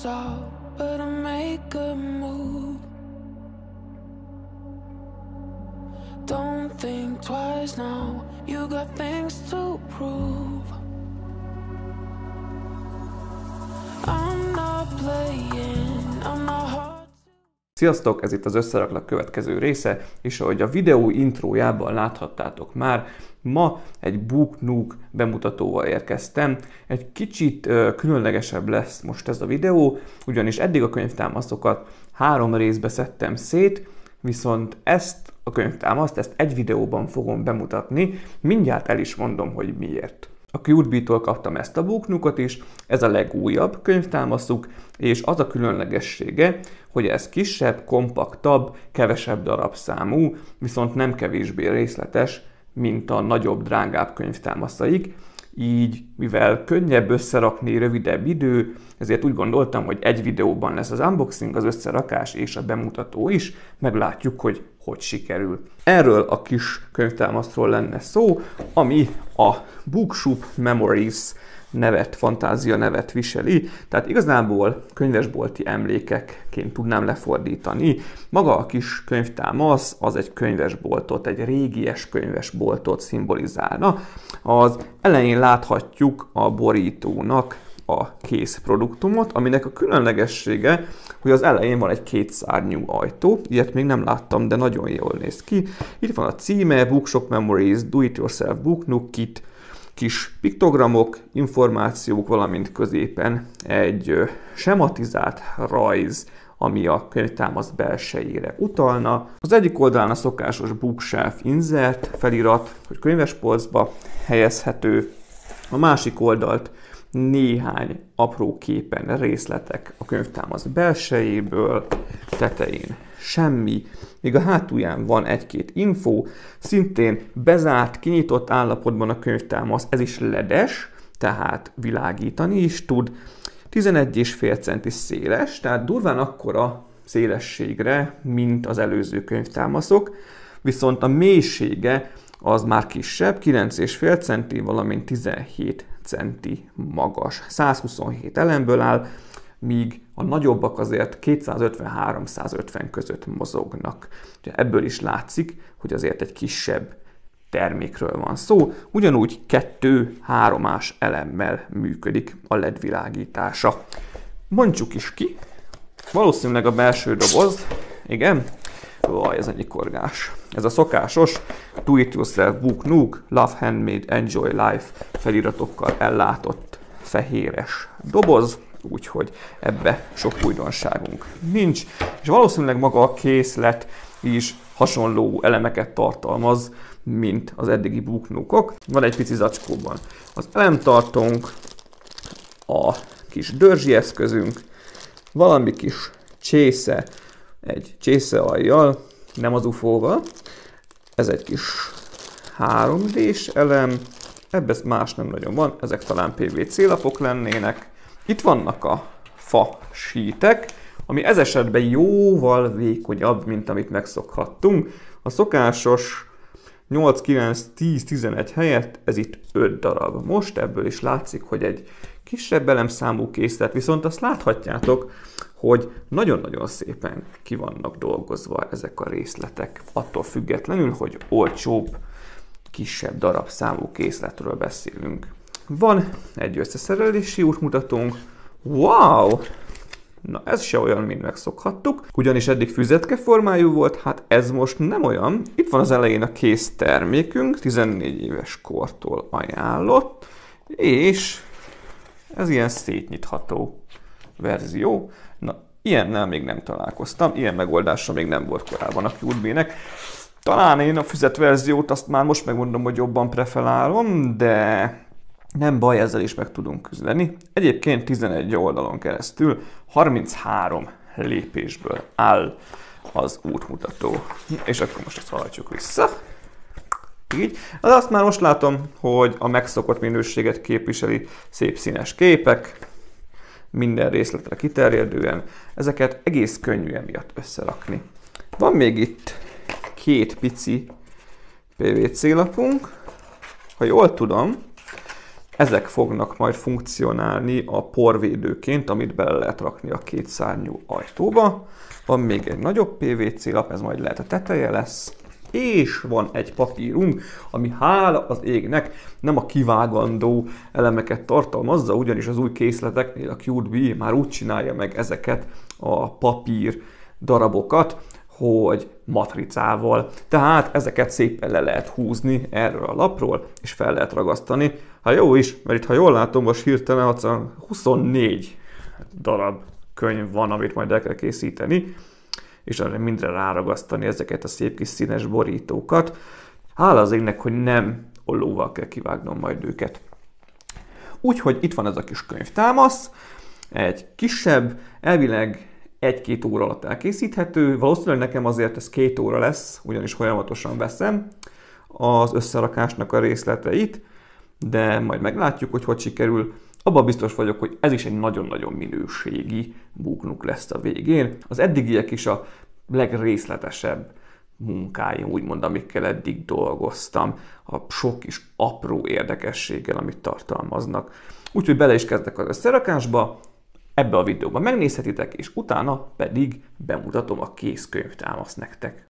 out, but I make a move. Don't think twice now, you got things to prove. I'm not playing, I'm not hard. Sziasztok! Ez itt az Összeraklak következő része, és ahogy a videó intrójában láthattátok már, ma egy Book Nook bemutatóval érkeztem. Egy kicsit különlegesebb lesz most ez a videó, ugyanis eddig a könyvtámaszokat 3 részbe szedtem szét, viszont ezt a könyvtámaszt, ezt egy videóban fogom bemutatni, mindjárt el is mondom, hogy miért. A QtB-tól kaptam ezt a Book Nookot is, ez a legújabb könyvtámaszuk, és az a különlegessége, hogy ez kisebb, kompaktabb, kevesebb darabszámú, viszont nem kevésbé részletes, mint a nagyobb, drágább könyvtámaszaik. Így, mivel könnyebb összerakni, rövidebb idő, ezért úgy gondoltam, hogy egy videóban lesz az unboxing, az összerakás és a bemutató is, meglátjuk, hogy sikerül. Erről a kis könyvtámaszról lenne szó, ami a Bookshop Memories nevet, fantázia nevet viseli, tehát igazából könyvesbolti emlékekként tudnám lefordítani. Maga a kis könyvtámasz az egy könyvesboltot, egy régies könyvesboltot szimbolizálna. Az elején láthatjuk a borítónak a készproduktumot, aminek a különlegessége, hogy az elején van egy 2 szárnyú ajtó, ilyet még nem láttam, de nagyon jól néz ki. Itt van a címe, Bookshop Memories, Do It Yourself Book Nook Kit, kis piktogramok, információk, valamint középen egy sematizált rajz, ami a könyvtámasz belsejére utalna. Az egyik oldalán a szokásos bookshelf insert felirat, hogy könyvespolcba helyezhető, a másik oldalt néhány apró képen részletek a könyvtámasz belsejéből, tetején semmi, míg a hátulján van 1-2 info, szintén bezárt, kinyitott állapotban a könyvtámasz, ez is ledes, tehát világítani is tud, 11,5 cm széles, tehát durván akkora szélességre, mint az előző könyvtámaszok, viszont a mélysége az már kisebb, 9,5 cm, valamint 17 cm magas. 127 elemből áll, míg a nagyobbak azért 250-350 között mozognak. Ebből is látszik, hogy azért egy kisebb termékről van szó. Ugyanúgy 2-3-ás elemmel működik a LED világítása. Mondjuk is ki. Valószínűleg a belső doboz, igen, vaj, ez ennyi korgás. Ez a szokásos Do It Yourself Book Nook, Love Handmade, Enjoy Life feliratokkal ellátott fehéres doboz, úgyhogy ebbe sok újdonságunk nincs. És valószínűleg maga a készlet is hasonló elemeket tartalmaz, mint az eddigi Book Nookok. Van egy pici zacskóban az elemtartónk, a kis dörzsi eszközünk, valami kis csésze, egy csészealljal, nem az UFO-val. Ez egy kis 3D-s elem, ebben más nem nagyon van, ezek talán PVC lapok lennének. Itt vannak a fa sítek, ami ez esetben jóval vékonyabb, mint amit megszokhattunk. A szokásos 8, 9, 10, 11 helyett ez itt 5 darab. Most ebből is látszik, hogy egy kisebb elemszámú készlet, viszont azt láthatjátok, hogy nagyon-nagyon szépen ki vannak dolgozva ezek a részletek, attól függetlenül, hogy olcsóbb, kisebb darabszámú készletről beszélünk. Van egy összeszerelési útmutatónk. Wow! Na ez se olyan, mint megszokhattuk, ugyanis eddig füzetke formájú volt, hát ez most nem olyan. Itt van az elején a kész termékünk, 14 éves kortól ajánlott, és ez ilyen szétnyitható verzió. Na, ilyennel még nem találkoztam, ilyen megoldása még nem volt korábban a QtB-nek. Talán én a füzetverziót azt már most megmondom, hogy jobban preferálom, de nem baj, ezzel is meg tudunk küzdeni. Egyébként 11 oldalon keresztül 33 lépésből áll az útmutató. És akkor most ezt hajtsuk vissza. Így. De azt már most látom, hogy a megszokott minőséget képviseli, szép színes képek, minden részletre kiterjedően. Ezeket egész könnyű emiatt összerakni. Van még itt 2 pici PVC lapunk. Ha jól tudom, Ezek fognak majd funkcionálni a porvédőként, amit bele lehet rakni a kétszárnyú ajtóba. Van még egy nagyobb PVC lap, ez majd lehet a teteje lesz. És van egy papírunk, ami hála az égnek nem a kivágandó elemeket tartalmazza, ugyanis az új készleteknél a Cute Bee már úgy csinálja meg ezeket a papír darabokat, hogy matricával. Tehát ezeket szépen le lehet húzni erről a lapról, és fel lehet ragasztani. Hát jó is, mert itt, ha jól látom, most hirtelen 24 darab könyv van, amit majd el kell készíteni, és arra mindre ráragasztani ezeket a szép kis színes borítókat. Hála az égnek, hogy nem ollóval kell kivágnom majd őket. Úgyhogy itt van ez a kis könyvtámasz, egy kisebb, elvileg 1-2 óra alatt elkészíthető. Valószínűleg nekem azért ez 2 óra lesz, ugyanis folyamatosan veszem az összerakásnak a részleteit, de majd meglátjuk, hogy hogy sikerül. Abban biztos vagyok, hogy ez is egy nagyon-nagyon minőségi Book Nook lesz a végén. Az eddigiek is a legrészletesebb munkáim, úgymond, amikkel eddig dolgoztam, a sok kis apró érdekességgel, amit tartalmaznak. Úgyhogy bele is kezdek az összerakásba, ebbe a videóban megnézhetitek, és utána pedig bemutatom a kész könyvtámaszt nektek.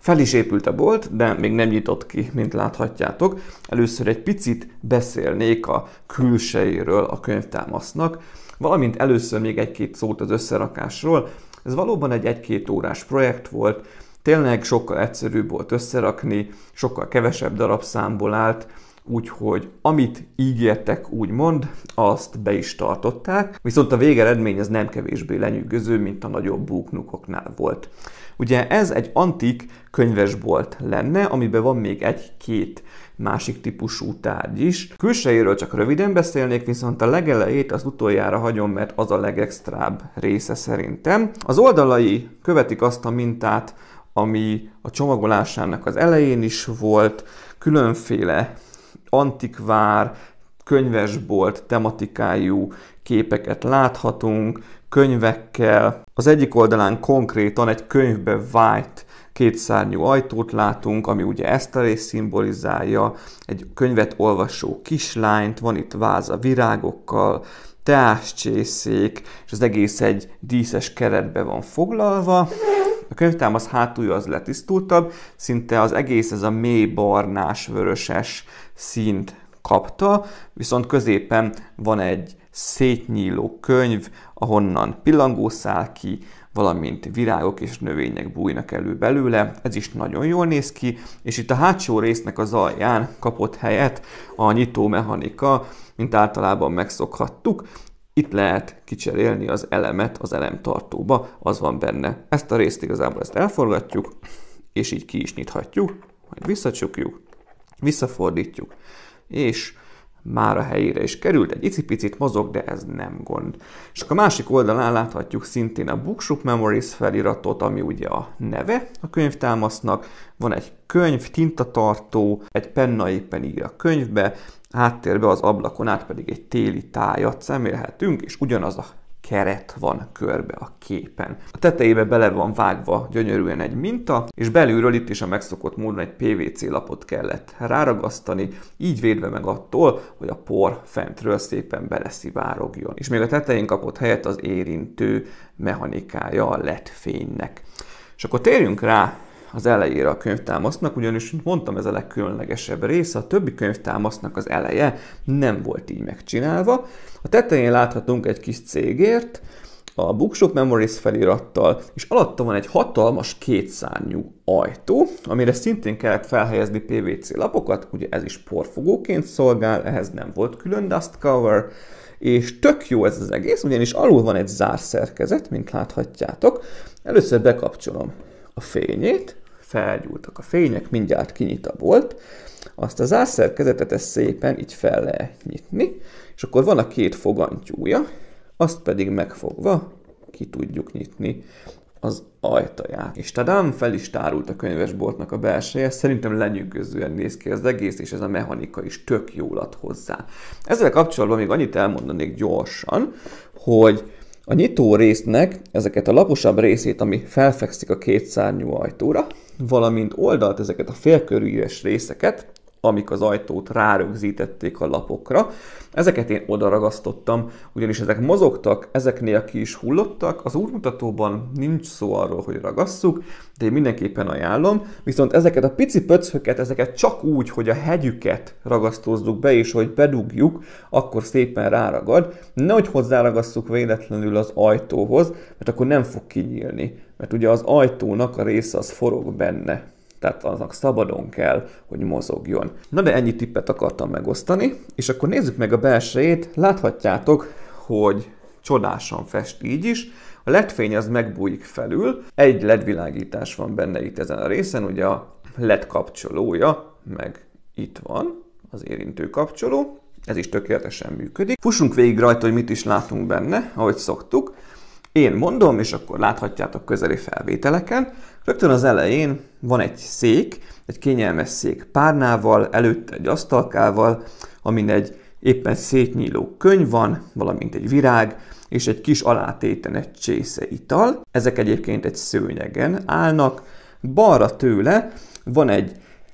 Fel is épült a bolt, de még nem nyitott ki, mint láthatjátok. Először egy picit beszélnék a külsejéről a könyvtámasznak, valamint először még egy-két szót az összerakásról. Ez valóban egy 1-2 órás projekt volt, tényleg sokkal egyszerűbb volt összerakni, sokkal kevesebb darabszámból állt, úgyhogy amit ígértek, úgymond, azt be is tartották, viszont a végeredmény az nem kevésbé lenyűgöző, mint a nagyobb BookNookoknál volt. Ugye ez egy antik könyvesbolt lenne, amiben van még egy-két másik típusú tárgy is. Külsejéről csak röviden beszélnék, viszont a legelejét az utoljára hagyom, mert az a legextrább része szerintem. Az oldalai követik azt a mintát, ami a csomagolásának az elején is volt, különféle antikvár, könyvesbolt tematikájú képeket láthatunk, könyvekkel. Az egyik oldalán konkrétan egy könyvbe vájt kétszárnyú ajtót látunk, ami ugye ezt a részt szimbolizálja, egy könyvet olvasó kislányt, van itt váza virágokkal, teáscsészék, és az egész egy díszes keretbe van foglalva. A könyvtámasz hátulja az letisztultabb, szinte az egész ez a mély barnás, vöröses színt kapta, viszont középen van egy szétnyíló könyv, ahonnan pillangó száll ki, valamint virágok és növények bújnak elő belőle. Ez is nagyon jól néz ki, és itt a hátsó résznek az alján kapott helyet a nyitó mechanika, mint általában megszokhattuk. Itt lehet kicserélni az elemet az elemtartóba, az van benne. Ezt a részt igazából elforgatjuk, és így ki is nyithatjuk, majd visszacsukjuk, visszafordítjuk, és már a helyére is került, egy icipicit mozog, de ez nem gond. És akkor a másik oldalán láthatjuk szintén a Bookshop Memories feliratot, ami ugye a neve a könyvtámasznak. Van egy könyv, tintatartó, egy penna éppen ír a könyvbe, háttérbe az ablakon át pedig egy téli tájat szemlélhetünk, és ugyanaz a keret van körbe a képen. A tetejébe bele van vágva gyönyörűen egy minta, és belülről itt is a megszokott módon egy PVC lapot kellett ráragasztani, így védve meg attól, hogy a por fentről szépen beleszivárogjon. És még a tetején kapott helyet az érintő mechanikája a LED fénynek. És akkor térjünk rá az elejére a könyvtámasznak, ugyanis, mint mondtam, ez a legkülönlegesebb része, a többi könyvtámasznak az eleje nem volt így megcsinálva. A tetején láthatunk egy kis cégért, a Bookshop Memories felirattal, és alatta van egy hatalmas kétszárnyú ajtó, amire szintén kellett felhelyezni PVC lapokat, ugye ez is porfogóként szolgál, ehhez nem volt külön dust cover, és tök jó ez az egész, ugyanis alul van egy zárszerkezet, mint láthatjátok. Először bekapcsolom a fényét, felgyúltak a fények, mindjárt kinyit a bolt, azt a zárszerkezetet ezt szépen így fel lehet nyitni, és akkor van a két fogantyúja, azt pedig megfogva ki tudjuk nyitni az ajtaját. És tadám, fel is tárult a könyvesboltnak a belseje, szerintem lenyűgözően néz ki az egész, és ez a mechanika is tök jól ad hozzá. Ezzel kapcsolatban még annyit elmondanék gyorsan, hogy a nyitó résznek ezeket a laposabb részét, ami felfekszik a kétszárnyú ajtóra, valamint oldalt ezeket a félkörűes részeket, amik az ajtót rárögzítették a lapokra. Ezeket én odaragasztottam, ugyanis ezek mozogtak, ezeknél ki is hullottak. Az útmutatóban nincs szó arról, hogy ragasszuk, de én mindenképpen ajánlom. Viszont ezeket a pici pöcköket, ezeket csak úgy, hogy a hegyüket ragasztózzuk be, és hogy bedugjuk, akkor szépen ráragad. Nehogy hozzáragasszuk véletlenül az ajtóhoz, mert akkor nem fog kinyílni. Mert ugye az ajtónak a része az forog benne. Tehát aznak szabadon kell, hogy mozogjon. Na de ennyi tippet akartam megosztani, és akkor nézzük meg a belsejét. Láthatjátok, hogy csodásan fest így is. A LED fény az megbújik felül. Egy LED világítás van benne itt ezen a részen, ugye a LED kapcsolója, meg itt van az érintő kapcsoló. Ez is tökéletesen működik. Fussunk végig rajta, hogy mit is látunk benne, ahogy szoktuk. Én mondom, és akkor láthatjátok közeli felvételeken. Rögtön az elején van egy szék, egy kényelmes szék párnával, előtte egy asztalkával, amin egy éppen szétnyíló könyv van, valamint egy virág, és egy kis alátéten egy csésze ital. Ezek egyébként egy szőnyegen állnak. Balra tőle van egy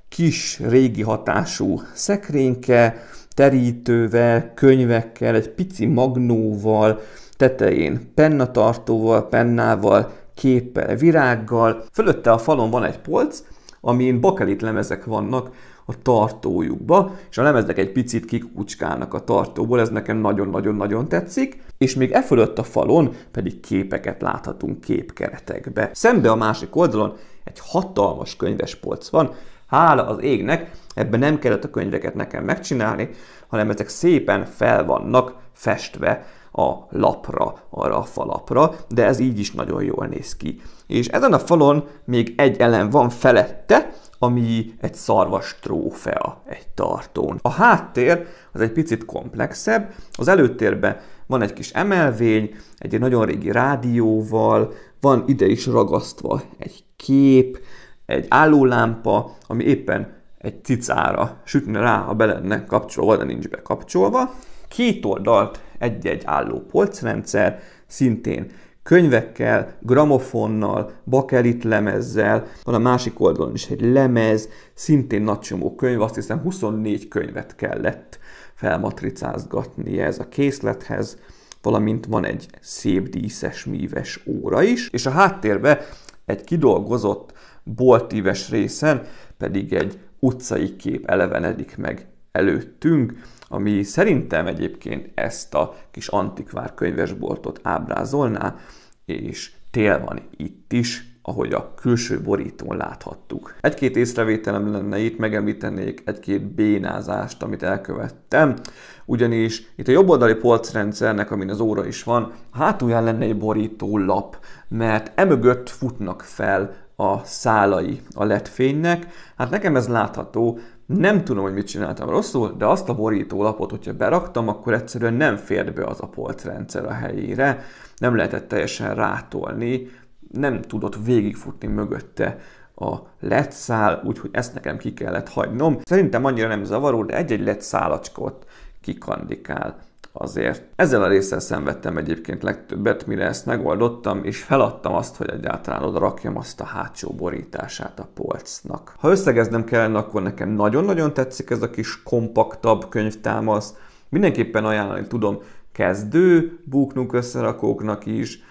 kis régi hatású szekrényke, terítővel, könyvekkel, egy pici magnóval, tetején pennatartóval, pennával, képpel, virággal. Fölötte a falon van egy polc, amin bakelit lemezek vannak a tartójukba, és a lemezek egy picit kikucskálnak a tartóból, ez nekem nagyon-nagyon-nagyon tetszik, és még e fölött a falon pedig képeket láthatunk képkeretekbe. Szembe a másik oldalon egy hatalmas könyvespolc van, hála az égnek, Ebben nem kellett a könyveket nekem megcsinálni, hanem ezek szépen fel vannak festve a lapra, arra a falapra, de ez így is nagyon jól néz ki. És ezen a falon még egy elem van felette, ami egy szarvas trófea, egy tartón. A háttér az egy picit komplexebb, az előtérben van egy kis emelvény, egy nagyon régi rádióval, van ide is ragasztva egy kép, egy állólámpa, ami éppen egy cicára sütne rá, ha be lenne kapcsolva, de nincs bekapcsolva. Két oldalt egy-egy álló polcrendszer, szintén könyvekkel, gramofonnal, bakelit lemezzel, van a másik oldalon is egy lemez, szintén nagy csomó könyv, azt hiszem 24 könyvet kellett felmatricázgatni ez a készlethez, valamint van egy szép díszes, míves óra is, és a háttérbe egy kidolgozott boltíves részen pedig egy utcai kép elevenedik meg előttünk, ami szerintem egyébként ezt a kis antikvár könyvesboltot ábrázolná, és tél van itt is, ahogy a külső borítón láthattuk. Egy-két észrevételem lenne itt, megemlítenék egy-két bénázást, amit elkövettem, ugyanis itt a jobboldali polcrendszernek, amin az óra is van, hátulján lenne egy borítólap, mert emögött futnak fel a szálai a LED fénynek. Hát nekem ez látható, nem tudom, hogy mit csináltam rosszul, de azt a borítólapot, hogyha beraktam, akkor egyszerűen nem fért be az a polcrendszer a helyére, nem lehetett teljesen rátolni, nem tudott végigfutni mögötte a LED szál, úgyhogy ezt nekem ki kellett hagynom. Szerintem annyira nem zavaró, de egy-egy LED szálacskot kikandikál azért. Ezzel a résszel szenvedtem egyébként legtöbbet, mire ezt megoldottam, és feladtam azt, hogy egyáltalán oda rakjam azt a hátsó borítását a polcnak. Ha összegeznem kellene, akkor nekem nagyon-nagyon tetszik ez a kis kompaktabb könyvtámasz. Mindenképpen ajánlani tudom kezdő BookNook összerakóknak is.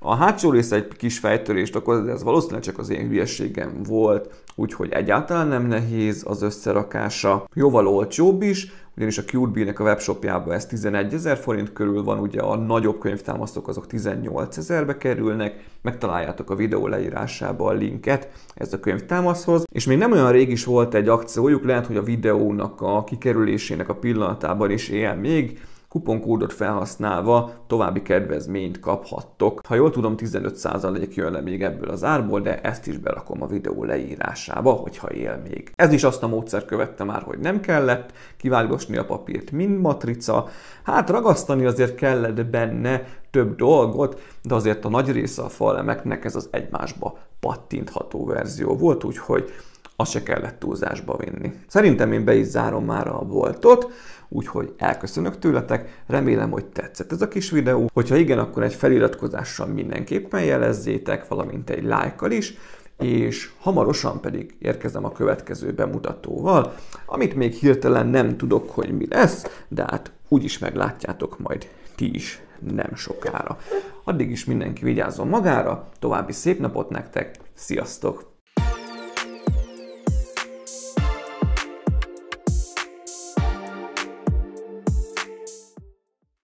A hátsó része egy kis fejtörést okoz, de ez valószínűleg csak az én hülyeségem volt, úgyhogy egyáltalán nem nehéz az összerakása. Jóval olcsóbb is, ugyanis a QB-nek a webshopjában ez 11 000 forint körül van, ugye a nagyobb könyvtámasztók azok 18 000-be kerülnek, megtaláljátok a videó leírásában a linket ez a könyvtámaszhoz, és még nem olyan rég is volt egy akciójuk, lehet, hogy a videónak a kikerülésének a pillanatában is él még, kuponkódot felhasználva további kedvezményt kaphattok. Ha jól tudom, 15% jön le még ebből az árból, de ezt is berakom a videó leírásába, hogyha él még. Ez is azt a módszert követte már, hogy nem kellett kivágosni a papírt, mint matrica. Hát ragasztani azért kellett benne több dolgot, de azért a nagy része a falemeknek ez az egymásba pattintható verzió volt, úgyhogy azt se kellett túlzásba vinni. Szerintem én be is zárom már a boltot, úgyhogy elköszönök tőletek, remélem, hogy tetszett ez a kis videó. Hogyha igen, akkor egy feliratkozással mindenképpen jelezzétek, valamint egy lájkkal is, és hamarosan pedig érkezem a következő bemutatóval, amit még hirtelen nem tudok, hogy mi lesz, de hát úgyis meglátjátok majd ti is nem sokára. Addig is mindenki vigyázzon magára, további szép napot nektek, sziasztok!